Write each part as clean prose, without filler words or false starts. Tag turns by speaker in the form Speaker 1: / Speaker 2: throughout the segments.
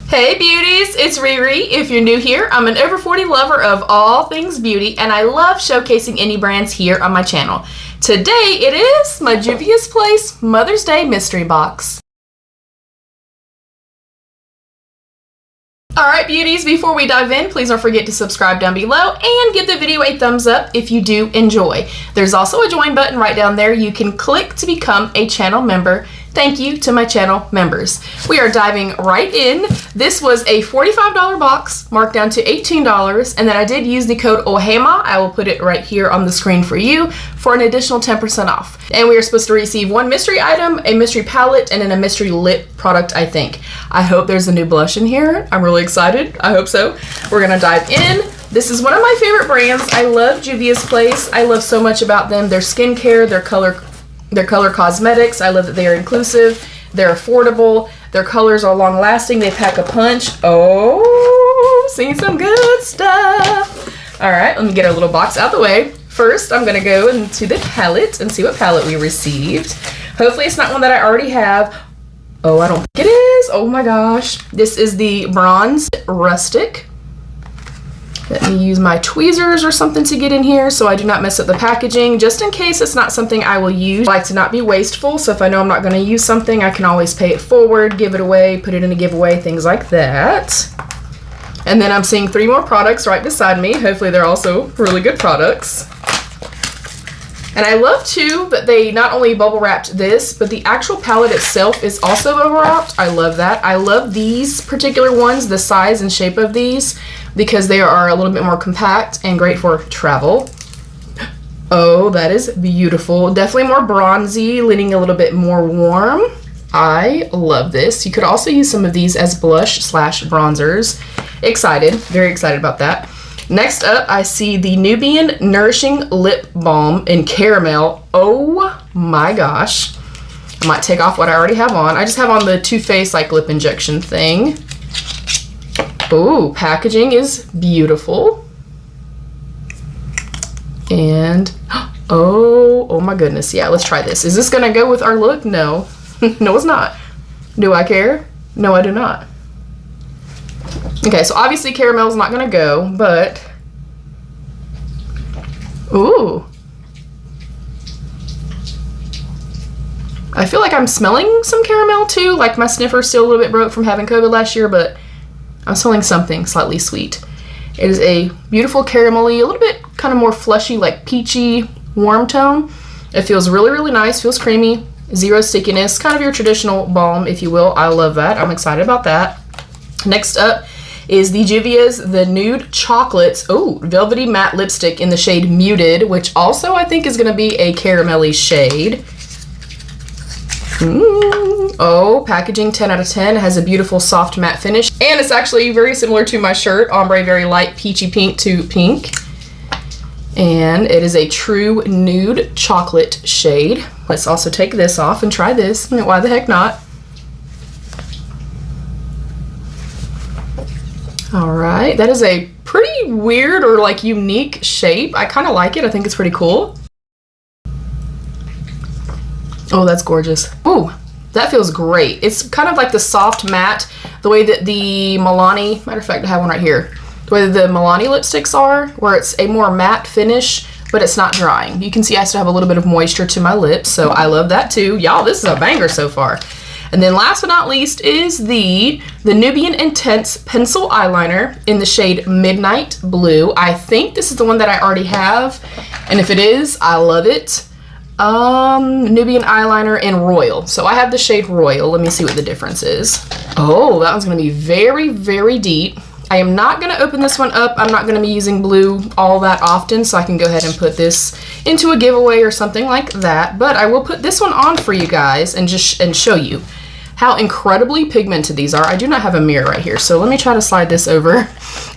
Speaker 1: Hey beauties, it's Riri. If you're new here, I'm an over 40 lover of all things beauty and I love showcasing indie brands here on my channel. Today it is my Juvia'S Place Mother's Day mystery box. Alright beauties, before we dive in, please don't forget to subscribe down below and give the video a thumbs up if you do enjoy. There's also a join button right down there you can click to become a channel member. Thank you to my channel members. We are diving right in. This was a $45 box marked down to $18, and then I did use the code OHEMA. I will put it right here on the screen for you for an additional 10% off. And we are supposed to receive one mystery item, a mystery palette, and then a mystery lip product, I think. I hope there's a new blush in here. I'm really excited. I hope so. We're gonna dive in. This is one of my favorite brands. I love Juvia'S Place. I love so much about them. Their skincare, their color cosmetics. I love that they are inclusive. They're affordable. Their colors are long lasting. They pack a punch. Oh, seeing some good stuff. All right, let me get our little box out the way. First, I'm gonna go into the palette and see what palette we received. Hopefully it's not one that I already have. Oh, I don't think it is. Oh my gosh. This is the Bronze Rustic. Let me use my tweezers or something to get in here so I do not mess up the packaging, just in case it's not something I will use. I like to not be wasteful, so if I know I'm not going to use something, I can always pay it forward, give it away, put it in a giveaway, things like that. And then I'm seeing 3 more products right beside me. Hopefully they're also really good products. And I love too that they not only bubble wrapped this, but the actual palette itself is also bubble wrapped. I love that. I love these particular ones, the size and shape of these, because they are a little bit more compact and great for travel. Oh, that is beautiful. Definitely more bronzy, leaning a little bit more warm. I love this. You could also use some of these as blush / bronzers. Excited, very excited about that. Next up, I see the Nubian Nourishing Lip Balm in Caramel. Oh my gosh. I might take off what I already have on. I just have on the Too Faced like lip injection thing. Oh, packaging is beautiful. And, oh my goodness. Yeah, let's try this. Is this gonna go with our look? No. No, it's not. Do I care? No, I do not. Okay, so obviously caramel's not gonna go, but ooh. I feel like I'm smelling some caramel too, like my sniffer's still a little bit broke from having COVID last year, but I'm smelling something slightly sweet. It is a beautiful caramelly, a little bit kind of more fleshy, like peachy, warm tone. It feels really, really nice, feels creamy, zero stickiness, kind of your traditional balm, if you will. I love that, I'm excited about that. Next up is the Juvia'S The Nude Chocolates, oh, Velvety Matte Lipstick in the shade Muted, which also I think is going to be a caramelly shade. Oh, packaging 10 out of 10, has a beautiful soft matte finish, and it's actually very similar to my shirt, ombre, very light peachy pink to pink. And it is a true nude chocolate shade. Let's also take this off and try this. Why the heck not? All right, that is a pretty weird or like unique shape. I kind of like it. I think it's pretty cool. Oh, that's gorgeous. Ooh, that feels great. It's kind of like the soft matte, the way that the Milani, matter of fact, I have one right here. The way that the Milani lipsticks are, where it's a more matte finish, but it's not drying. You can see I still have a little bit of moisture to my lips, so I love that too. Y'all, this is a banger so far. And then last but not least is the Nubian Intense Pencil Eyeliner in the shade Midnight Blue. I think this is the one that I already have, and if it is, I love it. Nubian Eyeliner in Royal. So I have the shade Royal. Let me see what the difference is. Oh, that one's going to be very, very deep. I am not going to open this one up. I'm not going to be using blue all that often, so I can go ahead and put this into a giveaway or something like that. But I will put this one on for you guys and show you how incredibly pigmented these are. I do not have a mirror right here, so let me try to slide this over.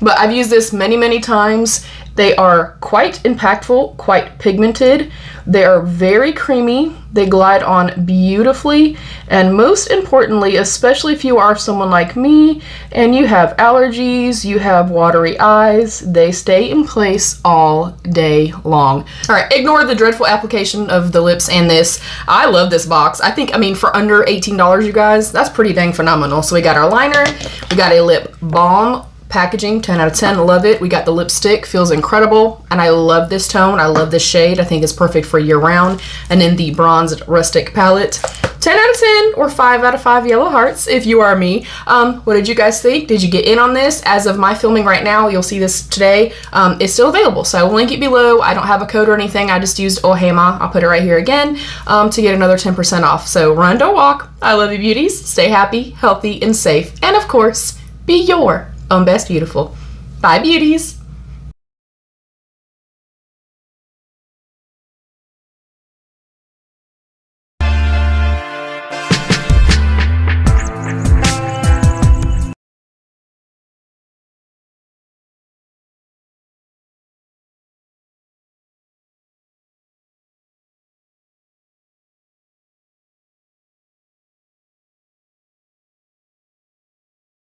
Speaker 1: But I've used this many, many times, They are quite impactful, quite pigmented. They are very creamy. They glide on beautifully. And most importantly, especially if you are someone like me and you have allergies, you have watery eyes, they stay in place all day long. All right, ignore the dreadful application of the lips and this. I love this box. I mean, for under $18, you guys, that's pretty dang phenomenal. So we got our liner, we got a lip balm. Packaging, 10 out of 10, love it. We got the lipstick, feels incredible, and I love this tone. I love this shade. I think it's perfect for year round. And then the bronzed rustic palette, 10 out of 10 or 5 out of 5 yellow hearts if you are me. What did you guys think? Did you get in on this? As of my filming right now, you'll see this today, it's still available, so I will link it below. I don't have a code or anything. I just used OHEMA. I'll put it right here again to get another 10% off. So run, don't walk. I love you, beauties. Stay happy, healthy, and safe. And of course, be your own best beautiful. Bye, beauties.